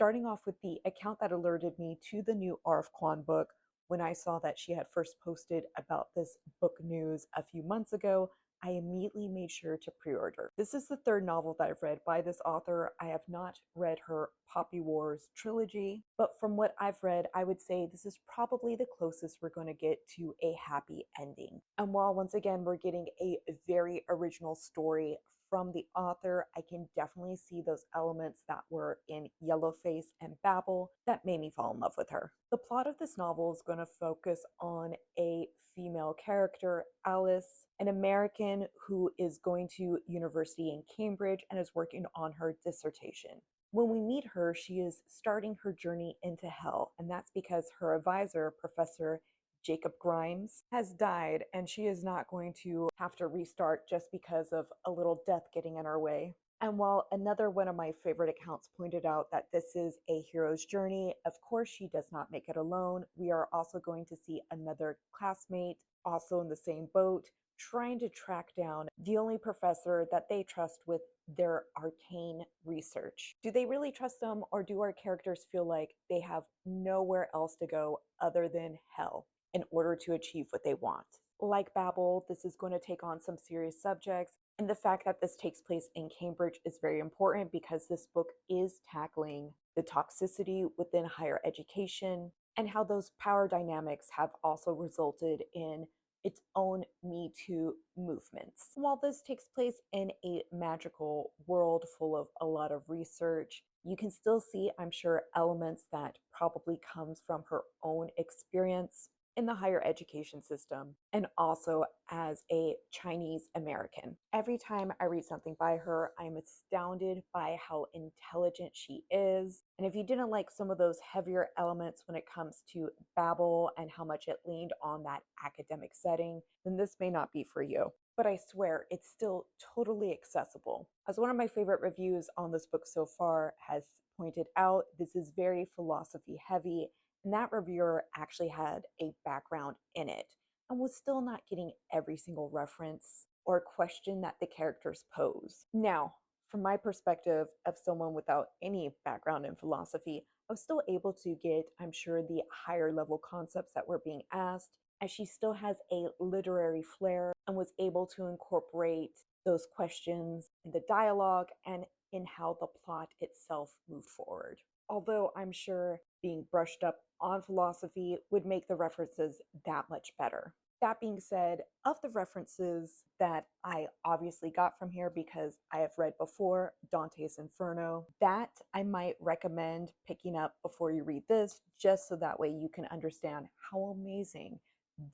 starting off with the account that alerted me to the new RF Kuang book when I saw that she had first posted about this book news a few months ago. I immediately made sure to pre-order. This is the third novel that I've read by this author. I have not read her Poppy Wars trilogy, but from what I've read, I would say this is probably the closest we're going to get to a happy ending. And while once again we're getting a very original story from the author, I can definitely see those elements that were in Yellowface and Babel that made me fall in love with her. The plot of this novel is going to focus on a female character, Alice, an American who is going to university in Cambridge and is working on her dissertation. When we meet her, she is starting her journey into hell, and that's because her advisor, Professor Jacob Grimes, has died, and she is not going to have to restart just because of a little death getting in her way. And while another one of my favorite accounts pointed out that this is a hero's journey, of course she does not make it alone. We are also going to see another classmate, also in the same boat, trying to track down the only professor that they trust with their arcane research. Do they really trust them, or do our characters feel like they have nowhere else to go other than hell in order to achieve what they want? Like Babel, this is going to take on some serious subjects, and the fact that this takes place in Cambridge is very important because this book is tackling the toxicity within higher education and how those power dynamics have also resulted in its own Me Too movements. While this takes place in a magical world full of a lot of research, you can still see, I'm sure, elements that probably comes from her own experience in the higher education system and also as a Chinese American. Every time I read something by her, I'm astounded by how intelligent she is. And if you didn't like some of those heavier elements when it comes to Babel and how much it leaned on that academic setting, then this may not be for you. But I swear it's still totally accessible. As one of my favorite reviews on this book so far has pointed out, this is very philosophy heavy, and that reviewer actually had a background in it and was still not getting every single reference or question that the characters pose. Now, from my perspective of someone without any background in philosophy, I was still able to get, I'm sure, the higher level concepts that were being asked, as she still has a literary flair and was able to incorporate those questions in the dialogue and in how the plot itself moved forward. Although I'm sure being brushed up on philosophy would make the references that much better. That being said, of the references that I obviously got from here because I have read before, Dante's Inferno, that I might recommend picking up before you read this, just so that way you can understand how amazing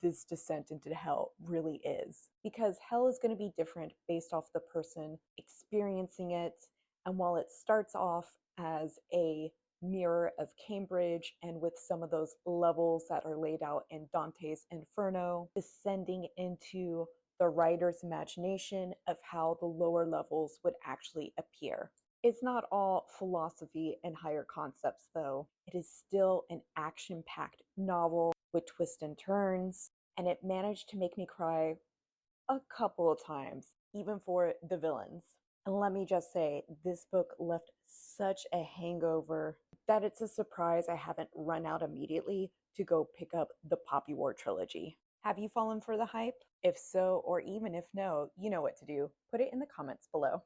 this descent into hell really is. Because hell is going to be different based off the person experiencing it. And while it starts off as a mirror of Cambridge and with some of those levels that are laid out in Dante's Inferno, descending into the writer's imagination of how the lower levels would actually appear. It's not all philosophy and higher concepts, though. It is still an action-packed novel with twists and turns, and it managed to make me cry a couple of times, even for the villains. And let me just say, this book left such a hangover that it's a surprise I haven't run out immediately to go pick up the Poppy War trilogy. Have you fallen for the hype? If so, or even if no, you know what to do. Put it in the comments below.